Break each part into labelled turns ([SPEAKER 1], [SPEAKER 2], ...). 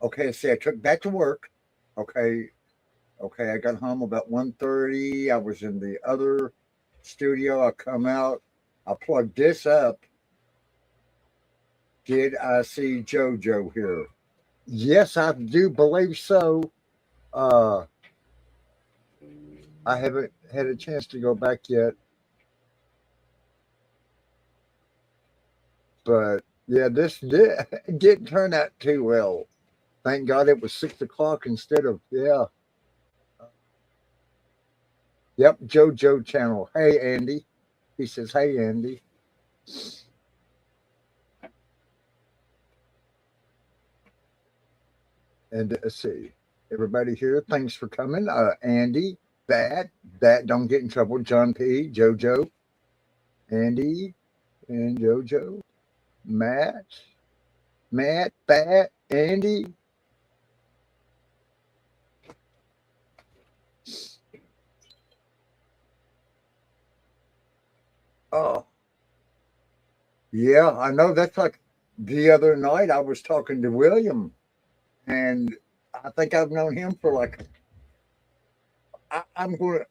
[SPEAKER 1] Okay, see, I took back to work. Okay, okay, I got home about 1:30. I was in the other studio. I come out. I plugged this up. Did I see JoJo here? Yes, I do believe so. Uh, I haven't had a chance to go back yet, but yeah, this didn't turn out too well. Thank God it was 6 o'clock instead of yeah. Yep, JoJo channel. Hey Andy, he says, "Hey Andy." And let's see, everybody here, thanks for coming. Andy, that don't get in trouble. John P, JoJo, Andy, and JoJo, Matt, Bat, Andy. Oh, yeah, I know. That's like the other night I was talking to William, and I think I've known him for like, I'm going to,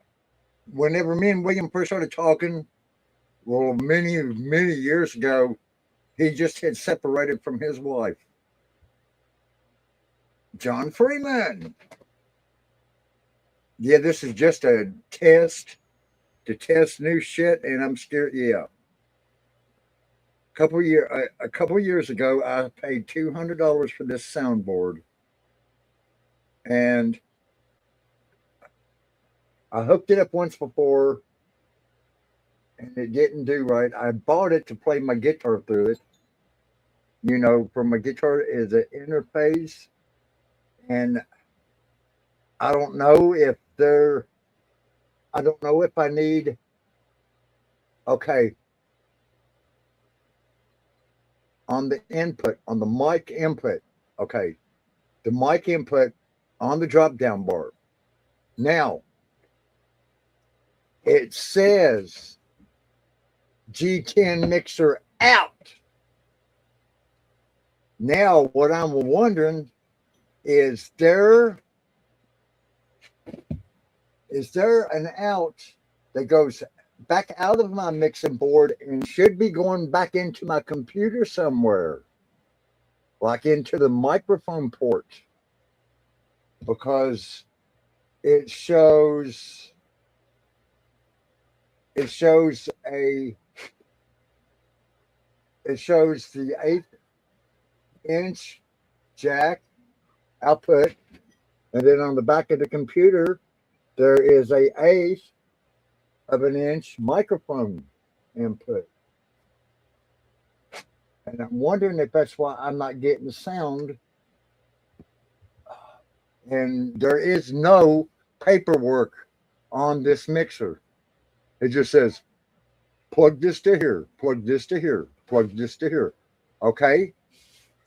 [SPEAKER 1] whenever me and William first started talking, well, many years ago, he just had separated from his wife. John Freeman. Yeah, this is just a test to test new shit, and I'm scared. Yeah, a couple years ago, I paid $200 for this soundboard, and I hooked it up once before, and it didn't do right. I bought it to play my guitar through it. You know, for my guitar is an interface, and I don't know if they're. I don't know if I need. Okay, on the input, on the mic input. Okay, the mic input on the drop down bar. Now it says G10 mixer out. Now what I'm wondering is there an out that goes back out of my mixing board and should be going back into my computer somewhere, like into the microphone port, because it shows it shows a it shows the 8-inch jack output, and then on the back of the computer there is a eighth of an inch microphone input. And I'm wondering if that's why I'm not getting sound. And there is no paperwork on this mixer. It just says, plug this to here, plug this to here, plug this to here. Okay.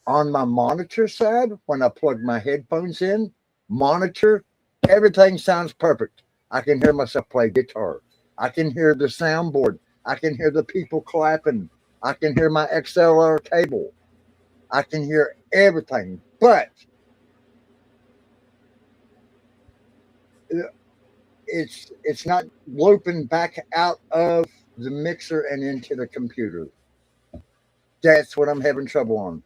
[SPEAKER 1] On my monitor side, when I plug my headphones in, monitor, everything sounds perfect. I can hear myself play guitar. I can hear the soundboard. I can hear the people clapping. I can hear my XLR cable. I can hear everything. But it's not looping back out of the mixer and into the computer. That's what I'm having trouble on.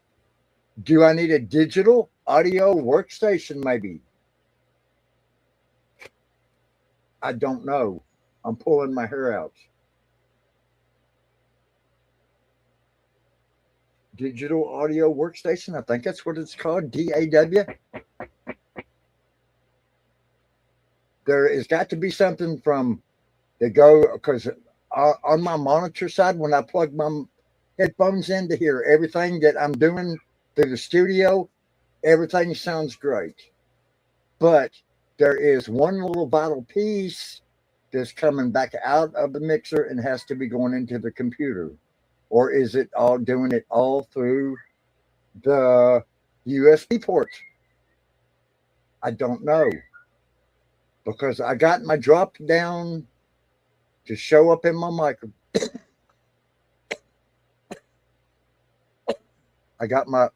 [SPEAKER 1] Do I need a digital audio workstation maybe? I don't know. I'm pulling my hair out. Digital audio workstation. I think that's what it's called. DAW. There has got to be something from the go, because on my monitor side, when I plug my headphones in to hear everything that I'm doing through the studio, everything sounds great. But there is one little vital piece that's coming back out of the mixer and has to be going into the computer. Or is it all doing it all through the USB port? I don't know, because I got my drop down to show up in my micro. I got my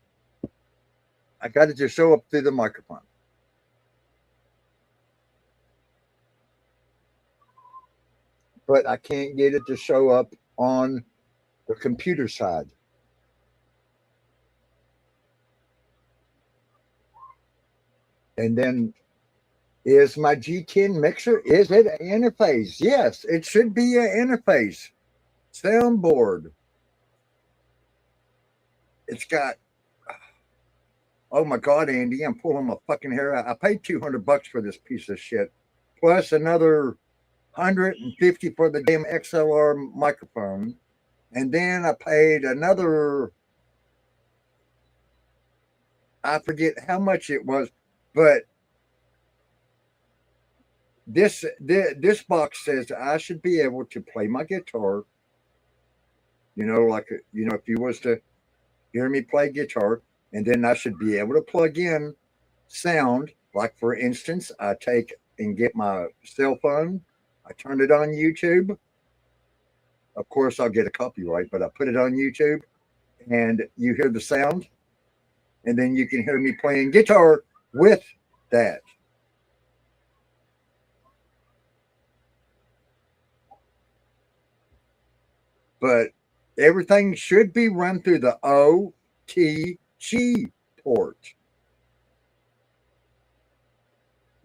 [SPEAKER 1] I got it to show up through the microphone. But I can't get it to show up on the computer side. And then, is my G10 mixer, is it an interface? Yes, it should be an interface. Soundboard. It's got, oh my God, Andy, I'm pulling my fucking hair out. I paid $200 for this piece of shit, plus another 150 for the damn XLR microphone. And then I paid another, I forget how much it was, but this box says I should be able to play my guitar. Like if you was to hear me play guitar, and then I should be able to plug in sound. Like for instance, I take and get my cell phone, I turn it on YouTube. Of course, I'll get a copyright, but I put it on YouTube, and you hear the sound, and then you can hear me playing guitar with that. But everything should be run through the OTG port.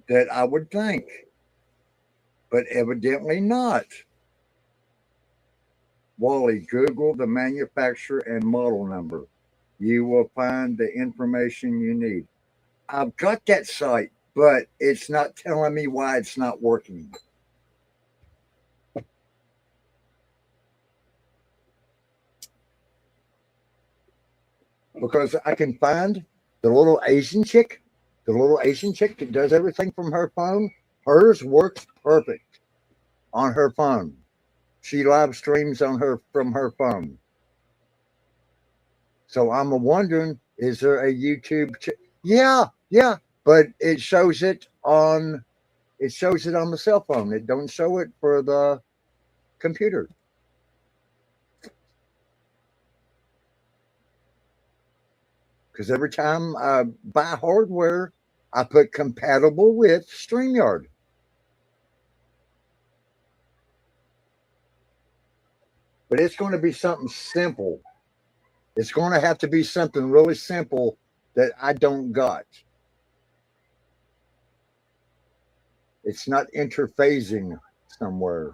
[SPEAKER 1] That I would think. But evidently not. Wally, Google the manufacturer and model number. You will find the information you need. I've got that site, but it's not telling me why it's not working. Because I can find the little Asian chick that does everything from her phone. Hers works perfect on her phone. She live streams from her phone. So I'm wondering, is there a YouTube? Yeah, but it shows it on the cell phone. It don't show it for the computer. Because every time I buy hardware, I put compatible with StreamYard. But it's going to be something simple. It's going to have to be something really simple that I don't got. It's not interfacing somewhere.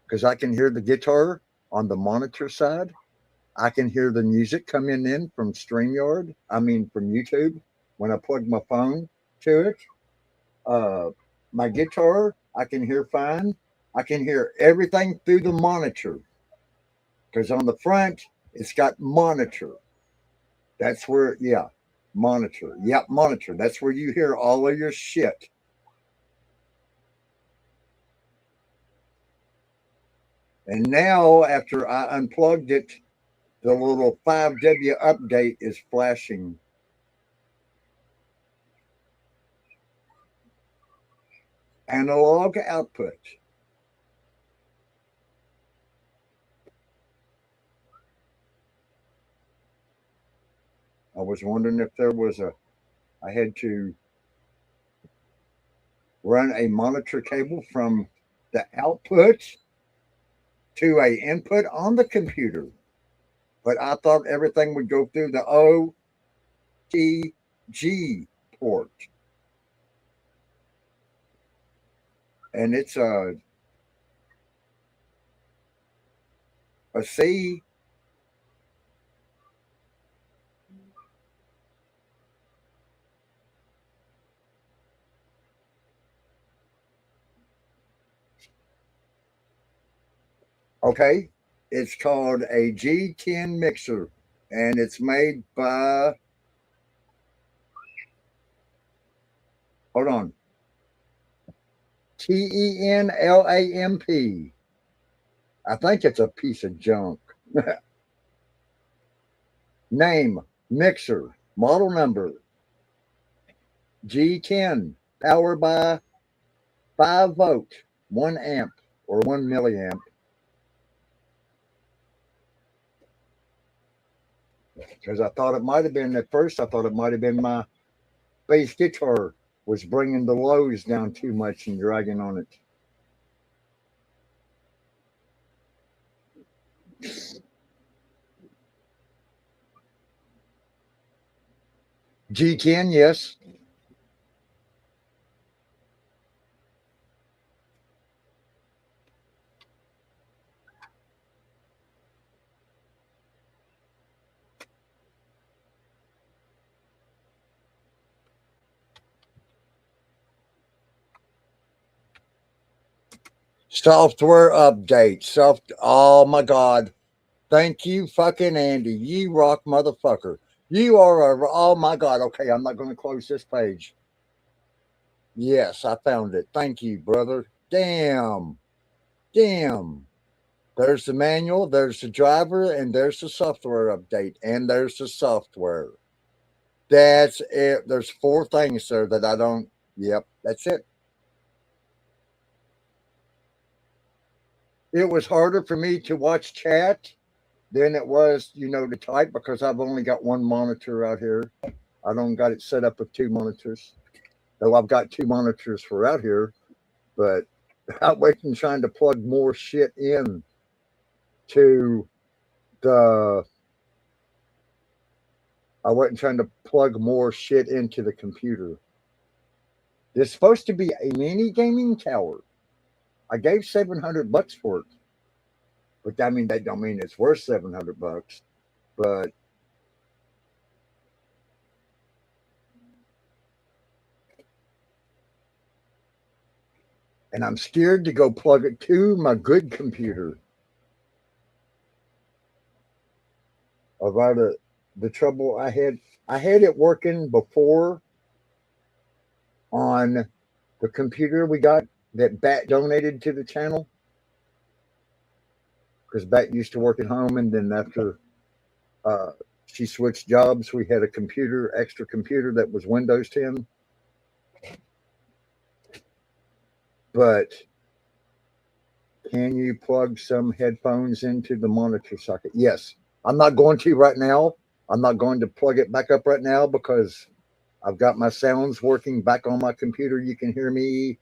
[SPEAKER 1] Because I can hear the guitar on the monitor side. I can hear the music coming in from StreamYard. I mean, from YouTube when I plug my phone to it. My guitar, I can hear fine. I can hear everything through the monitor. Because on the front, it's got monitor. That's where, monitor. Yep, monitor. That's where you hear all of your shit. And now, after I unplugged it, the little 5W update is flashing. Analog output. I was wondering if there was I had to run a monitor cable from the output to a input on the computer. But I thought everything would go through the OTG port. And it's a C. Okay, it's called a G10 mixer, and it's made by, hold on, TENLAMP. I think it's a piece of junk. Name, mixer, model number, G10, power by 5 volt, 1 amp or 1 milliamp. because I thought it might have been at first. I thought it might have been my bass guitar was bringing the lows down too much and dragging on it. G10, yes. Software update. Oh my God. Thank you, fucking Andy. You rock, motherfucker. You are a. Oh my God. Okay, I'm not going to close this page. Yes, I found it. Thank you, brother. Damn. Damn. There's the manual, there's the driver, and there's the software update, and there's the software. That's it. There's 4 things there that I don't. Yep, that's it. It was harder for me to watch chat than it was, to type because I've only got one monitor out here. I don't got it set up with 2 monitors. Though I've got 2 monitors for out here, but I wasn't trying to plug more shit in to the. I wasn't trying to plug more shit into the computer. There's supposed to be a mini gaming tower. I gave $700 for it, but I mean that don't mean it's worth $700. But and I'm scared to go plug it to my good computer. About the trouble I had it working before on the computer we got that Bat donated to the channel. Because Bat used to work at home, and then after she switched jobs, we had a extra computer that was Windows 10. But can you plug some headphones into the monitor socket? Yes. I'm not going to right now. I'm not going to plug it back up right now because I've got my sounds working back on my computer. You can hear me,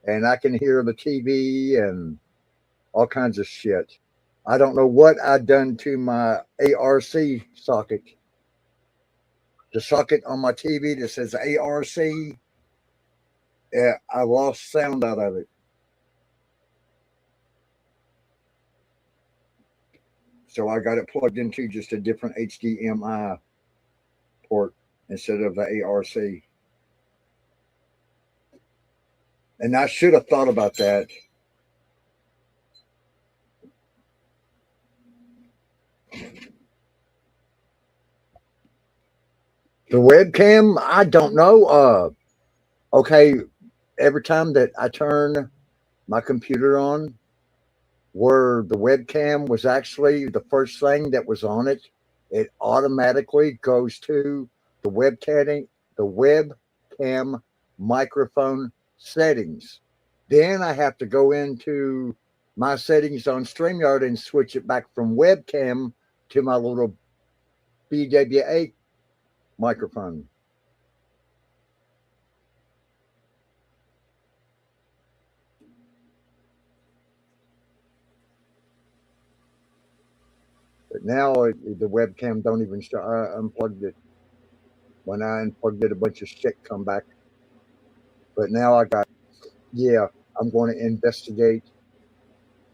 [SPEAKER 1] and I can hear the TV and all kinds of shit. I don't know what I've done to my ARC socket. The socket on my TV that says ARC, I lost sound out of it. So I got it plugged into just a different HDMI port instead of the ARC. And I should have thought about that. The webcam, I don't know. Okay, every time that I turn my computer on, where the webcam was actually the first thing that was on it, it automatically goes to the webcam microphone settings. Then I have to go into my settings on StreamYard and switch it back from webcam to my little BWA microphone. But now the webcam don't even start. I unplugged it. When I unplugged it, a bunch of shit come back. But now I'm going to investigate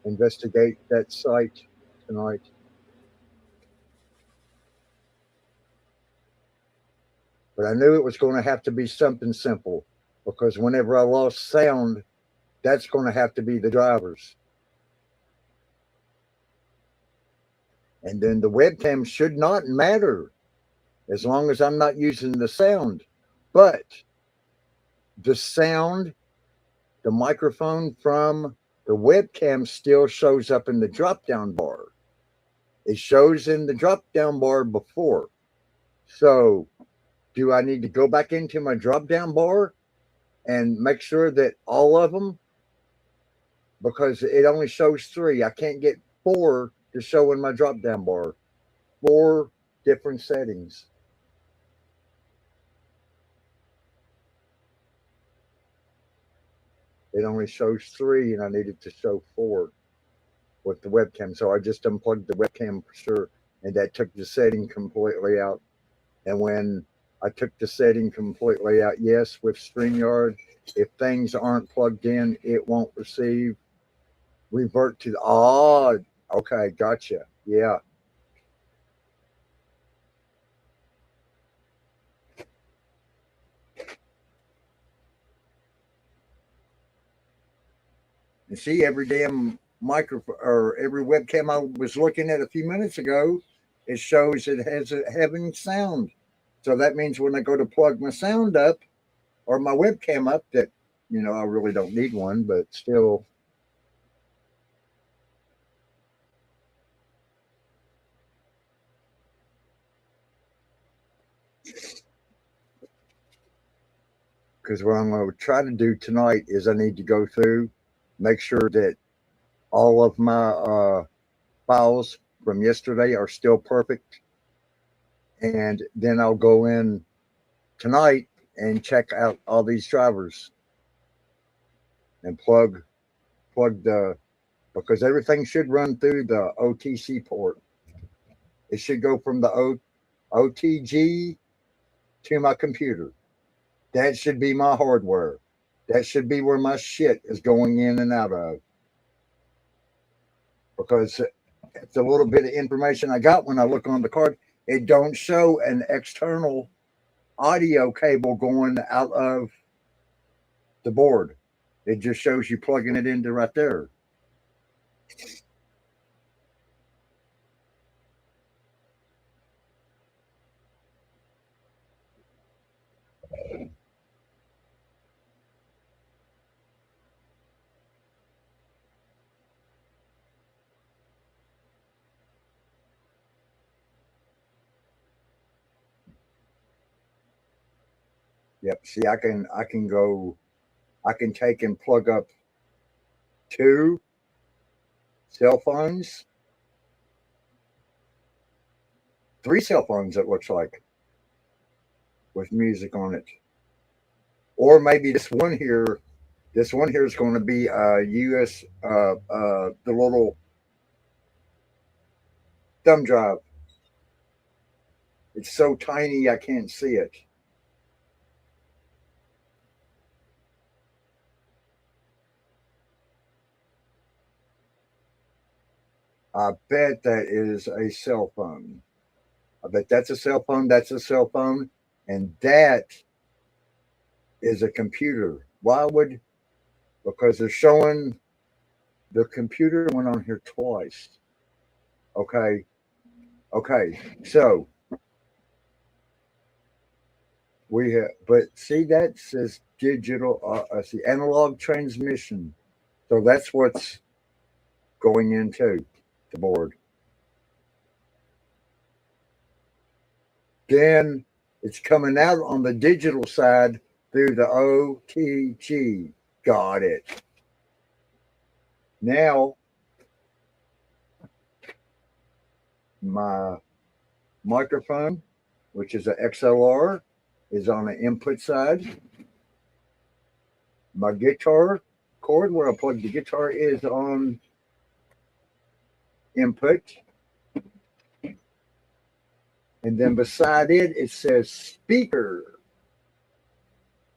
[SPEAKER 1] that site tonight. But I knew it was going to have to be something simple because whenever I lost sound, that's going to have to be the drivers. And then the webcam should not matter as long as I'm not using the sound. But the sound, the microphone from the webcam still shows up in the drop-down bar. It shows in the drop-down bar before. So do I need to go back into my drop-down bar and make sure that all of them, because it only shows 3. I can't get 4 to show in my drop-down bar. 4 different settings. It only shows 3, and I needed to show 4 with the webcam. So I just unplugged the webcam for sure, and that took the setting completely out. And when I took the setting completely out, yes, with StreamYard, if things aren't plugged in, it won't receive. Revert to the okay, gotcha. Yeah. And see, every damn microphone or every webcam I was looking at a few minutes ago, it shows it has a having sound. So that means when I go to plug my sound up or my webcam up, that I really don't need one, but still. Because what I'm going to try to do tonight is I need to go through, make sure that all of my files from yesterday are still perfect, and then I'll go in tonight and check out all these drivers and plug the because everything should run through the OTC port. It should go from the OTG to my computer. That should be my hardware. That should be where my shit is going in and out of. Because it's a little bit of information I got when I look on the card. It don't show an external audio cable going out of the board. It just shows you plugging it into right there. Yep. See, I can take and plug up 2 cell phones, 3 cell phones. It looks like with music on it, or maybe this one here. This one here is going to be US the little thumb drive. It's so tiny I can't see it. I bet that is a cell phone. I bet that's a cell phone. That's a cell phone. And that is a computer. Why would? Because they're showing the computer went on here twice. Okay. Okay. So we have, but see, that says digital, see, analog transmission. So that's what's going into the board. Then it's coming out on the digital side through the OTG. Got it. Now, my microphone, which is an XLR, is on the input side. My guitar cord, where I plug the guitar, is on input. And then beside it, it says speaker.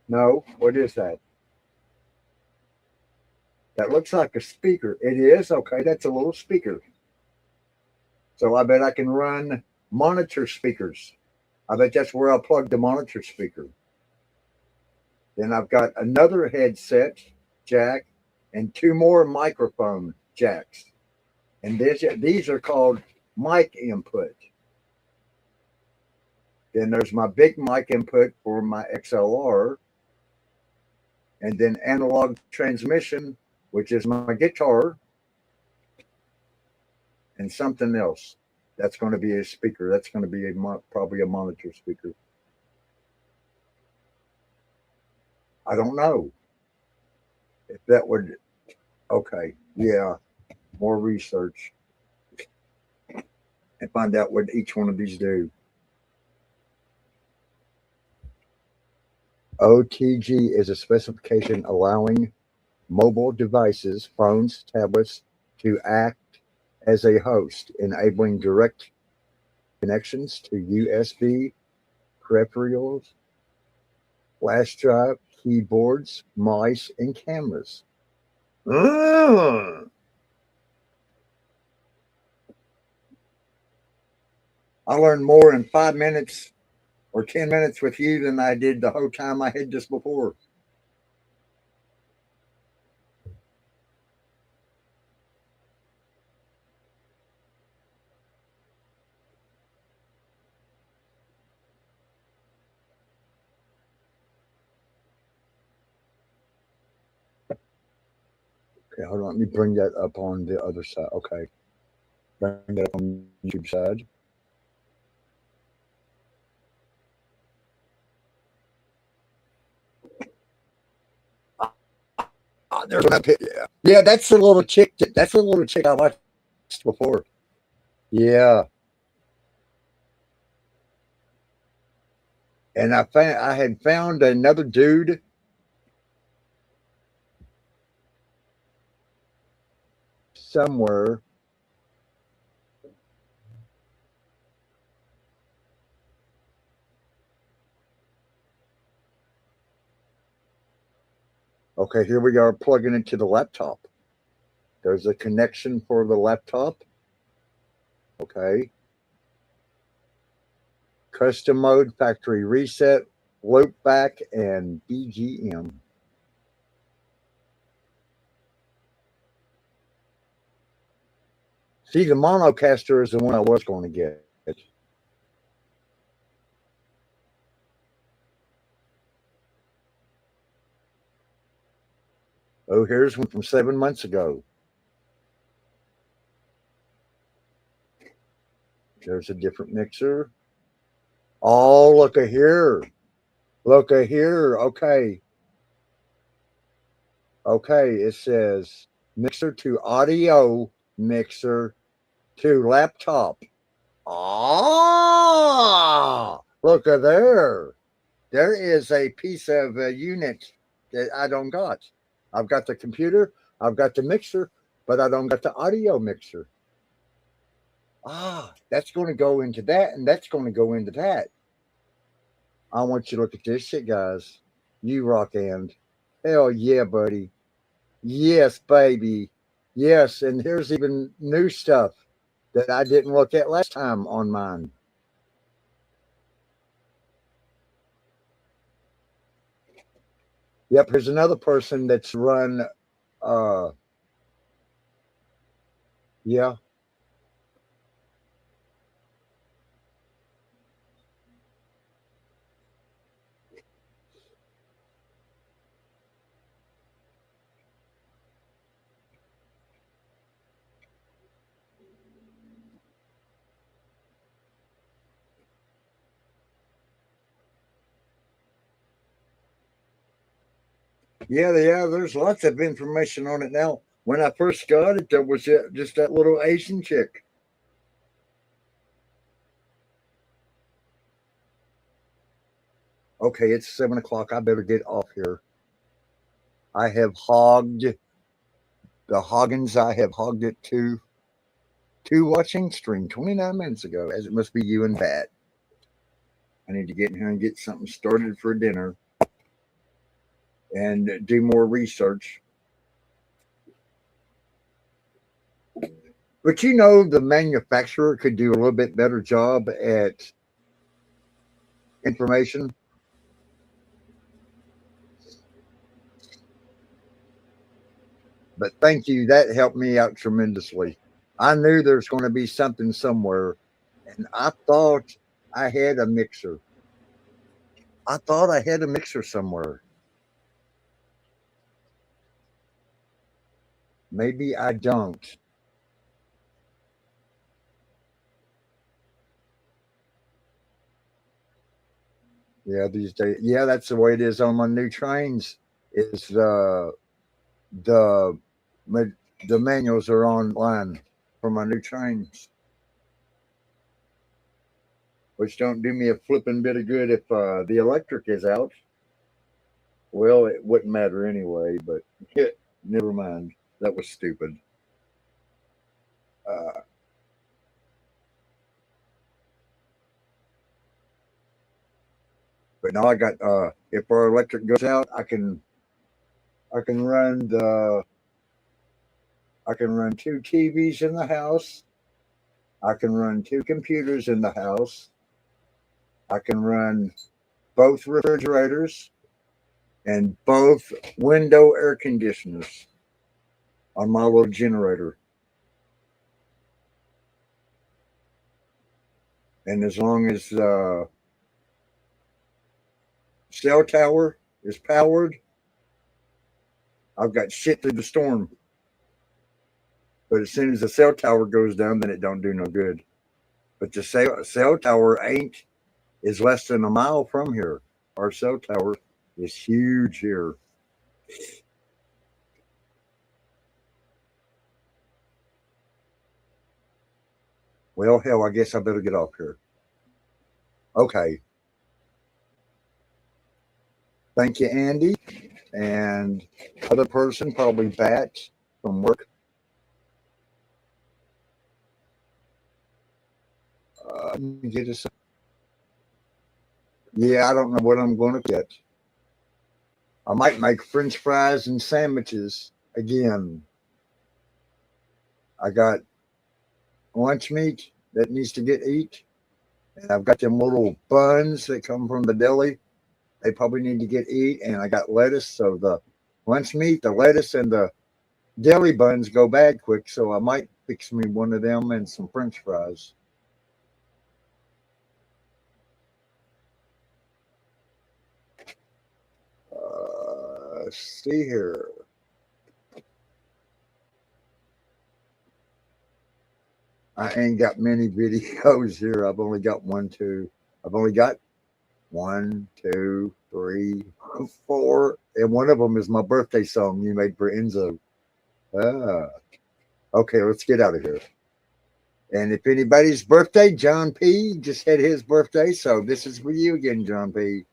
[SPEAKER 1] No, what is that? That looks like a speaker. It is? Okay, that's a little speaker. So I bet I can run monitor speakers. I bet that's where I'll plug the monitor speaker. Then I've got another headset jack and 2 more microphone jacks. And these are called mic input. Then there's my big mic input for my XLR. And then analog transmission, which is my guitar, and something else. That's going to be a speaker. That's going to be probably a monitor speaker. I don't know if that would. Okay, yeah, more research. and find out what each one of these do. OTG is a specification allowing mobile devices, phones, tablets, to act as a host, enabling direct connections to USB peripherals, flash drive, keyboards, mice, and cameras. I learned more in 5 minutes or 10 minutes with you than I did the whole time I had this before. Okay, hold on. Let me bring that up on the other side. Okay. Bring that up on the YouTube side. There's that pit. Yeah. Yeah, that's the little chick. That's the little chick I watched before. Yeah. And I had found another dude. Somewhere. Okay, here we are plugging into the laptop. There's a connection for the laptop. Okay. Custom mode, factory reset, loop back, and BGM. See, the monocaster is the one I was going to get. Oh, here's one from 7 months ago. There's a different mixer. Oh, look at here. Look at here. Okay. Okay, it says mixer to audio, mixer to laptop. Ah, look at there. There is a piece of a unit that I don't got. I've got the computer, I've got the mixer, but I don't got the audio mixer. Ah, that's going to go into that, and that's going to go into that. I want you to look at this shit, guys. You rock and hell yeah, buddy. Yes, baby. Yes, and here's even new stuff that I didn't look at last time on mine. Yep, here's another person that's run yeah. Yeah, there's lots of information on it now. When I first got it, there was just that little Asian chick. Okay, it's 7 o'clock. I better get off here. I have hogged the Hoggins. I have hogged it to watching stream 29 minutes ago, as it must be you and Pat. I need to get in here and get something started for dinner and do more research. But you know, the manufacturer could do a little bit better job at information. But thank you. That helped me out tremendously. I knew there's going to be something somewhere, and I thought I had a mixer. I thought I had a mixer somewhere. Maybe I don't. Yeah, these days. Yeah, that's the way it is on my new trains. Is the the manuals are online for my new trains. which don't do me a flipping bit of good if the electric is out. Well, it wouldn't matter anyway, but never mind. That was stupid. But now I got if our electric goes out, I can run two TVs in the house. I can run two computers in the house. I can run both refrigerators and both window air conditioners on my little generator. And as long as cell tower is powered, I've got shit through the storm. But as soon as the cell tower goes down, then it don't do no good. But the cell tower is less than a mile from here. Our cell tower is huge here. Well, hell, I guess I better get off here. Okay. Thank you, Andy. And other person, probably Bat from work. Get us. Yeah, I don't know what I'm going to get. I might make French fries and sandwiches again. I got lunch meat that needs to get eat. And I've got them little buns that come from the deli. They probably need to get eat. And I got lettuce. So the lunch meat, the lettuce, and the deli buns go bad quick. So I might fix me one of them and some French fries. Let's see here. I ain't got many videos here. I've only got one, two. I've only got 1, 2, 3, 4. And one of them is my birthday song you made for Enzo. Okay, let's get out of here. And if anybody's birthday, John P. just had his birthday. So this is for you again, John P.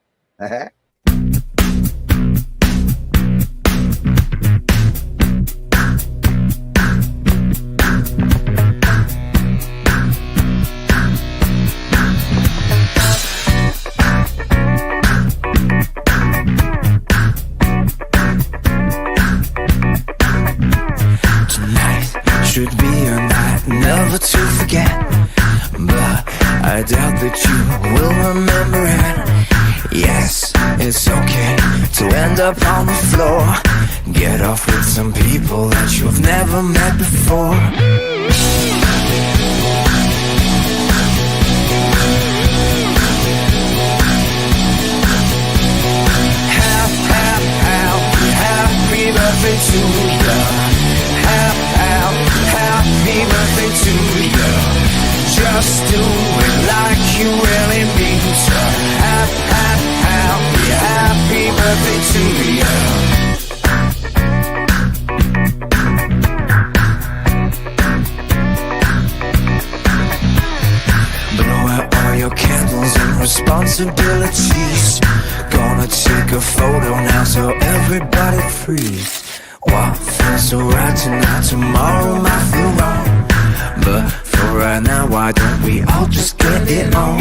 [SPEAKER 2] Should be a night never to forget, but I doubt that you will remember it. Yes, it's okay to end up on the floor. Get off with some people that you've never met before. Happy birthday to you. Happy birthday to you. Just do it like you really mean to. Happy birthday to you. Blow out all your candles and responsibilities. Gonna take a photo now so everybody freeze. What feels so right tonight, tomorrow might feel wrong. But for right now, why don't we all just get it on?